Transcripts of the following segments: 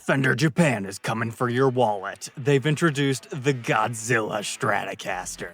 Fender Japan is coming for your wallet. They've introduced the GODZILLA Stratocaster.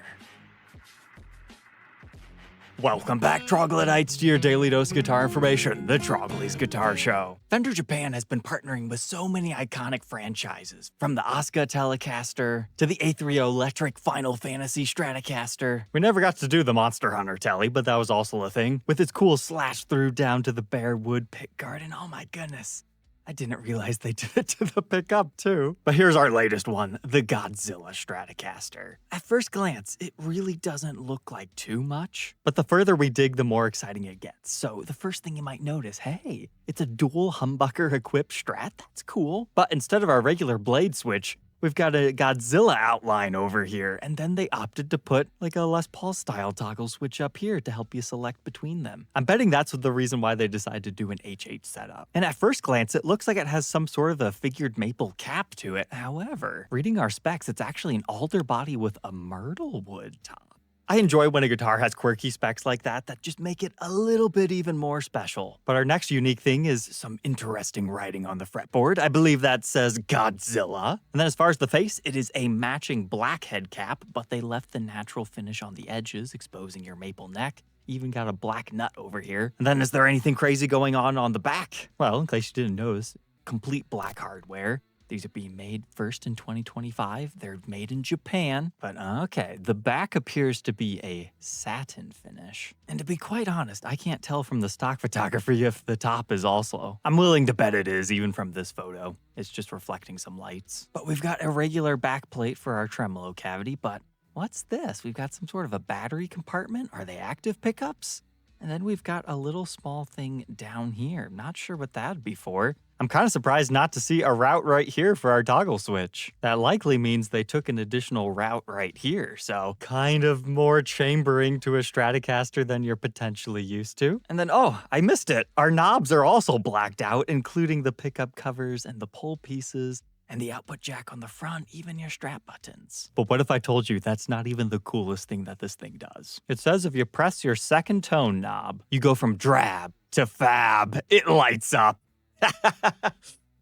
Welcome back, troglodytes, to your daily dose of guitar information, the Trogly's Guitar Show. Fender Japan has been partnering with so many iconic franchises, from the Asuka Telecaster to the A30 Electric Final Fantasy Stratocaster. We never got to do the Monster Hunter Tele, but that was also a thing, with its cool slash-through down to the bare wood pickguard, and oh my goodness, I didn't realize they did it to the pickup, too. But here's our latest one, the GODZILLA Stratocaster. At first glance, it really doesn't look like too much, but the further we dig, the more exciting it gets. So the first thing you might notice, hey, it's a dual humbucker-equipped Strat. That's cool. But instead of our regular blade switch, we've got a Godzilla outline over here, and then they opted to put like a Les Paul style toggle switch up here to help you select between them. I'm betting that's the reason why they decided to do an HH setup. And at first glance, it looks like it has some sort of a figured maple cap to it. However, reading our specs, it's actually an alder body with a myrtle wood top. I enjoy when a guitar has quirky specs like that just make it a little bit even more special. But our next unique thing is some interesting writing on the fretboard. I believe that says Godzilla. And then as far as the face, it is a matching black head cap, but they left the natural finish on the edges, exposing your maple neck. Even got a black nut over here. And then is there anything crazy going on the back? Well, in case you didn't notice, complete black hardware. These are being made first in 2025. They're made in Japan. But okay, the back appears to be a satin finish. And to be quite honest, I can't tell from the stock photography if the top is also. I'm willing to bet it is, even from this photo. It's just reflecting some lights. But we've got a regular back plate for our tremolo cavity, but what's this? We've got some sort of a battery compartment. Are they active pickups? And then we've got a little small thing down here. Not sure what that'd be for. I'm kind of surprised not to see a route right here for our toggle switch. That likely means they took an additional route right here, so kind of more chambering to a Stratocaster than you're potentially used to. And then, oh, I missed it. Our knobs are also blacked out, including the pickup covers and the pull pieces, and the output jack on the front, even your strap buttons. But what if I told you that's not even the coolest thing that this thing does? It says if you press your second tone knob, you go from drab to fab. It lights up.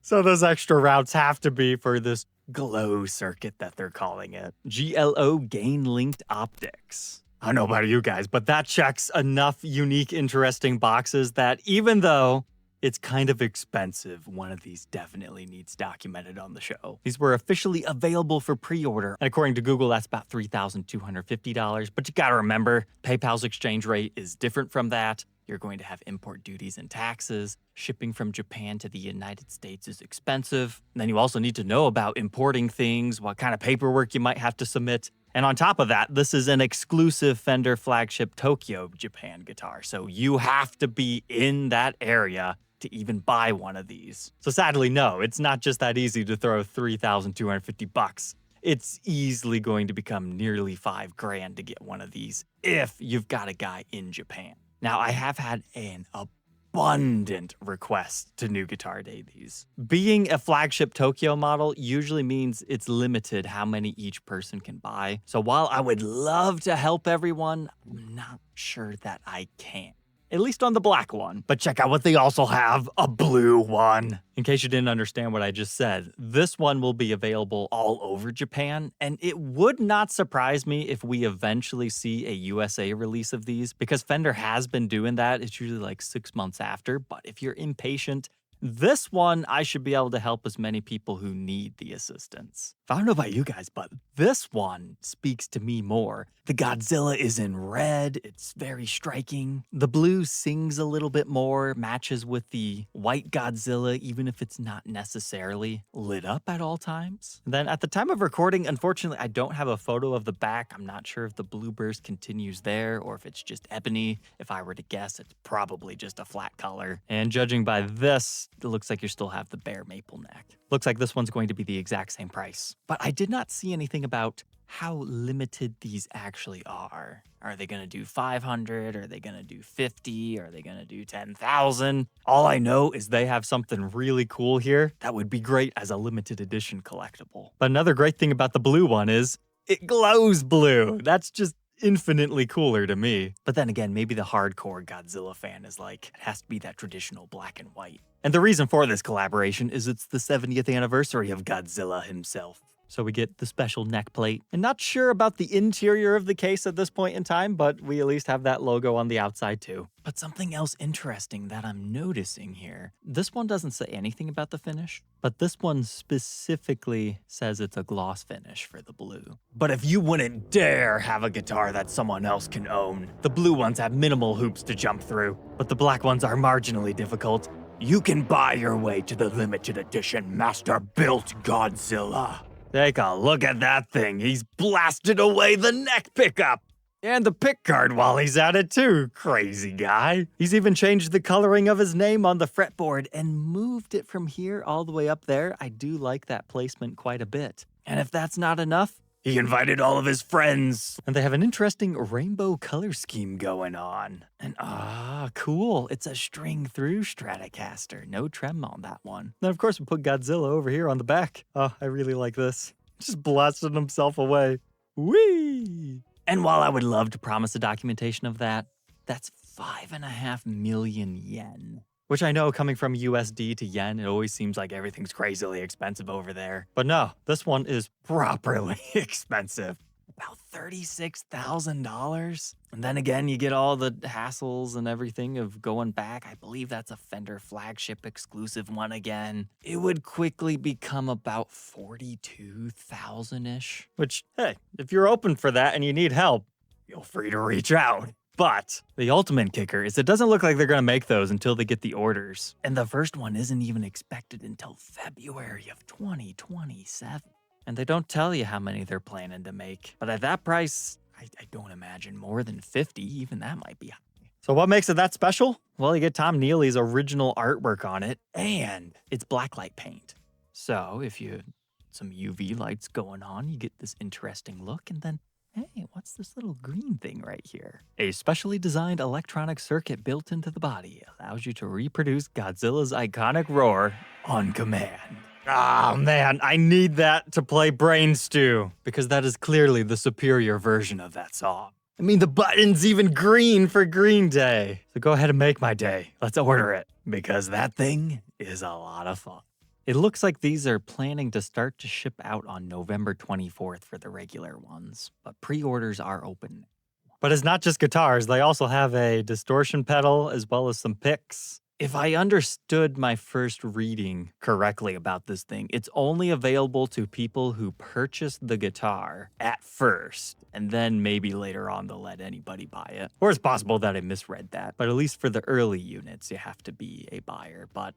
So those extra routes have to be for this glow circuit that they're calling it. GLO gain-linked optics. I don't know about you guys, but that checks enough unique, interesting boxes that even though it's kind of expensive, one of these definitely needs documented on the show. These were officially available for pre-order, and according to Google, that's about $3,250. But you gotta remember, PayPal's exchange rate is different from that. You're going to have import duties and taxes. Shipping from Japan to the United States is expensive. And then you also need to know about importing things, what kind of paperwork you might have to submit. And on top of that, this is an exclusive Fender Flagship Tokyo Japan guitar. So you have to be in that area to even buy one of these. So sadly, no, it's not just that easy to throw $3,250. It's easily going to become nearly $5 grand to get one of these if you've got a guy in Japan. Now, I have had an abundant request to New Guitar Day these. Being a flagship Tokyo model usually means it's limited how many each person can buy. So while I would love to help everyone, I'm not sure that I can. At least on the black one. But check out what they also have, a blue one. In case you didn't understand what I just said, this one will be available all over Japan, and it would not surprise me if we eventually see a USA release of these, because Fender has been doing that. It's usually like 6 months after, but if you're impatient, this one, I should be able to help as many people who need the assistance. I don't know about you guys, but this one speaks to me more. The Godzilla is in red. It's very striking. The blue sings a little bit more, matches with the white Godzilla, even if it's not necessarily lit up at all times. And then at the time of recording, unfortunately, I don't have a photo of the back. I'm not sure if the blue burst continues there or if it's just ebony. If I were to guess, it's probably just a flat color. And judging by this, it looks like you still have the bare maple neck. Looks like this one's going to be the exact same price. But I did not see anything about how limited these actually are. Are they gonna do 500? Are they gonna do 50? Are they gonna do 10,000? All I know is they have something really cool here that would be great as a limited edition collectible. But another great thing about the blue one is it glows blue. That's just infinitely cooler to me. But then again, maybe the hardcore Godzilla fan is like, it has to be that traditional black and white. And the reason for this collaboration is it's the 70th anniversary of Godzilla himself. So we get the special neck plate. And not sure about the interior of the case at this point in time, but we at least have that logo on the outside too. But something else interesting that I'm noticing here. This one doesn't say anything about the finish, but this one specifically says it's a gloss finish for the blue. But if you wouldn't dare have a guitar that someone else can own, the blue ones have minimal hoops to jump through, but the black ones are marginally difficult. You can buy your way to the limited edition Master-Built Godzilla. Take a look at that thing. He's blasted away the neck pickup. And the pick guard while he's at it too, crazy guy. He's even changed the coloring of his name on the fretboard and moved it from here all the way up there. I do like that placement quite a bit. And if that's not enough, he invited all of his friends. And they have an interesting rainbow color scheme going on. And cool, it's a string through Stratocaster. No trem on that one. Then of course we put Godzilla over here on the back. Oh, I really like this. Just blasted himself away. Whee! And while I would love to promise a documentation of that, that's 5.5 million yen. Which I know coming from USD to yen, it always seems like everything's crazily expensive over there. But no, this one is properly expensive. About $36,000. And then again, you get all the hassles and everything of going back. I believe that's a Fender Flagship exclusive one again. It would quickly become about $42,000-ish. Which, hey, if you're open for that and you need help, feel free to reach out. But the ultimate kicker is it doesn't look like they're going to make those until they get the orders. And the first one isn't even expected until February of 2027. And they don't tell you how many they're planning to make. But at that price, I don't imagine more than 50. Even that might be high. So what makes it that special? Well, you get Tom Neely's original artwork on it, and it's blacklight paint. So if you have some UV lights going on, you get this interesting look, and then hey, what's this little green thing right here? A specially designed electronic circuit built into the body allows you to reproduce Godzilla's iconic roar on command. Oh man, I need that to play Brain Stew, because that is clearly the superior version of that song. I mean, the button's even green for Green Day. So go ahead and make my day. Let's order it, because that thing is a lot of fun. It looks like these are planning to start to ship out on November 24th for the regular ones, but pre-orders are open. But it's not just guitars, they also have a distortion pedal as well as some picks. If I understood my first reading correctly about this thing, it's only available to people who purchase the guitar at first, and then maybe later on they'll let anybody buy it. Or it's possible that I misread that, but at least for the early units, you have to be a buyer. But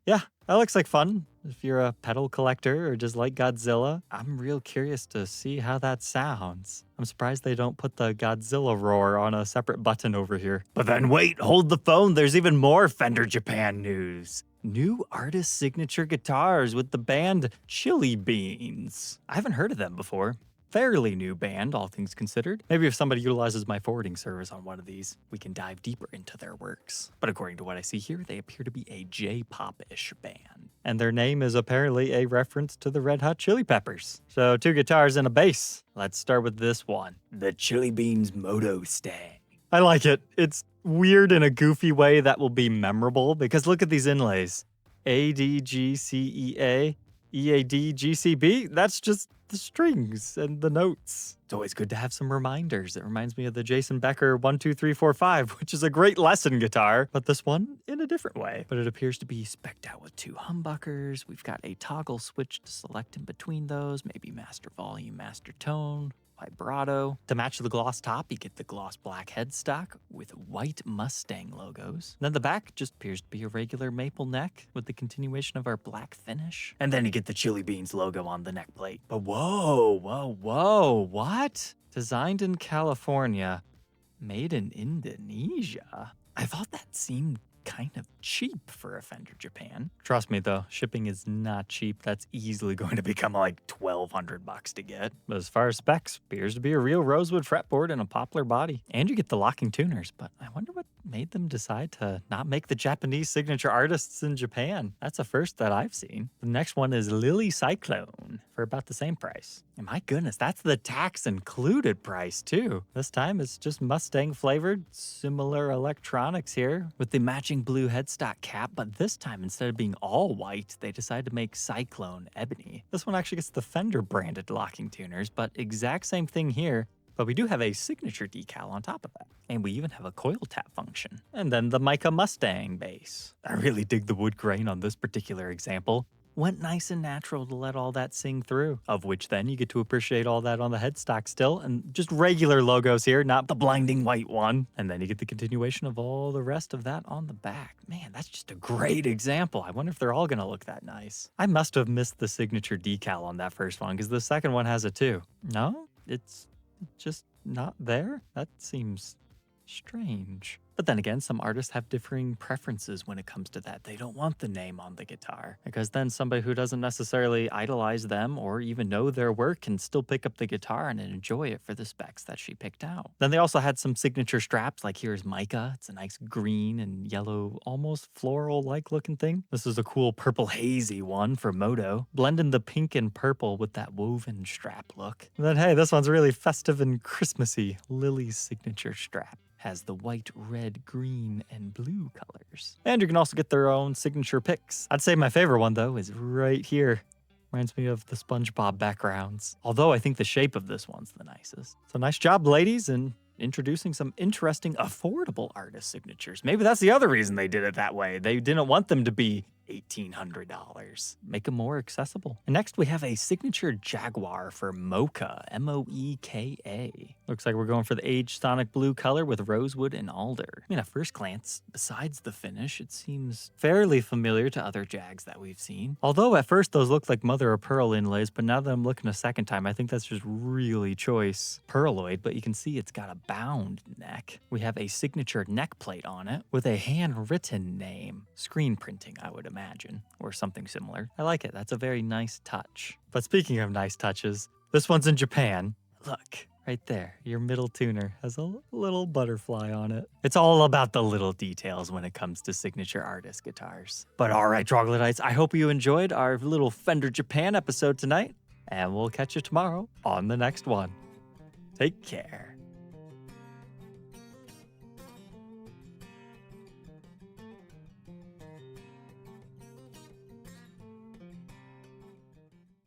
yeah, that looks like fun. If you're a pedal collector or just like Godzilla, I'm real curious to see how that sounds. I'm surprised they don't put the Godzilla roar on a separate button over here. But then wait, hold the phone. There's even more Fender Japan news. New artist signature guitars with the band Chilli Beans. I haven't heard of them before. Fairly new band, all things considered. Maybe if somebody utilizes my forwarding service on one of these, we can dive deeper into their works. But according to what I see here, they appear to be a J-pop-ish band. And their name is apparently a reference to the Red Hot Chili Peppers. So 2 guitars and a bass. Let's start with this one, the Chilli Beans Moto Stang. I like it. It's weird in a goofy way that will be memorable, because look at these inlays. A-D-G-C-E-A, E-A-D-G-C-B, that's just the strings and the notes. It's always good to have some reminders. It reminds me of the Jason Becker 1, 2, 3, 4, 5, which is a great lesson guitar, but this one in a different way. But it appears to be spec'd out with 2 humbuckers. We've got a toggle switch to select in between those, maybe master volume, master tone, vibrato. To match the gloss top, you get the gloss black headstock with white Mustang logos. And then the back just appears to be a regular maple neck with the continuation of our black finish. And then you get the Chilli Beans logo on the neck plate. But whoa, what? Designed in California, made in Indonesia? I thought that seemed kind of cheap for a Fender Japan. Trust me though, shipping is not cheap. That's easily going to become like $1,200 to get. But as far as specs, appears to be a real rosewood fretboard and a poplar body. And you get the locking tuners, but I wonder what made them decide to not make the Japanese signature artists in Japan. That's a first that I've seen. The next one is Lily Cyclone. for about the same price. And my goodness, that's the tax included price too. This time it's just Mustang flavored, similar electronics here with the matching blue headstock cap, but this time instead of being all white, they decided to make Cyclone ebony. This one actually gets the Fender branded locking tuners, but exact same thing here. But we do have a signature decal on top of that. And we even have a coil tap function. And then the Maika Mustang bass. I really dig the wood grain on this particular example. Went nice and natural to let all that sing through. Of which then you get to appreciate all that on the headstock still. And just regular logos here, not the blinding white one. And then you get the continuation of all the rest of that on the back. Man, that's just a great example. I wonder if they're all gonna look that nice. I must have missed the signature decal on that first one because the second one has it too. No? It's just not there? That seems strange. But then again, some artists have differing preferences when it comes to that. They don't want the name on the guitar, because then somebody who doesn't necessarily idolize them or even know their work can still pick up the guitar and enjoy it for the specs that she picked out. Then they also had some signature straps, like here's Maika. It's a nice green and yellow, almost floral-like looking thing. This is a cool purple hazy one for Moto, blending the pink and purple with that woven strap look. And then hey, this one's really festive and Christmassy. Lily's signature strap has the white, red, green, and blue colors. And you can also get their own signature picks. I'd say my favorite one, though, is right here. Reminds me of the SpongeBob backgrounds. Although I think the shape of this one's the nicest. So nice job, ladies, and introducing some interesting, affordable artist signatures. Maybe that's the other reason they did it that way. They didn't want them to be $1,800. Make them more accessible. And next we have a signature Jaguar for Moeka, M-O-E-K-A. Looks like we're going for the aged sonic blue color with rosewood and alder. I mean, at first glance, besides the finish, it seems fairly familiar to other Jags that we've seen. Although at first those look like mother of pearl inlays, but now that I'm looking a second time, I think that's just really choice pearloid, but you can see it's got a bound neck. We have a signature neck plate on it with a handwritten name. Screen printing, I would imagine, or something similar. I like it. That's a very nice touch. But speaking of nice touches, this one's in Japan. Look, right there, your middle tuner has a little butterfly on it. It's all about the little details when it comes to signature artist guitars. But all right, Troglodytes, I hope you enjoyed our little Fender Japan episode tonight, and we'll catch you tomorrow on the next one. Take care.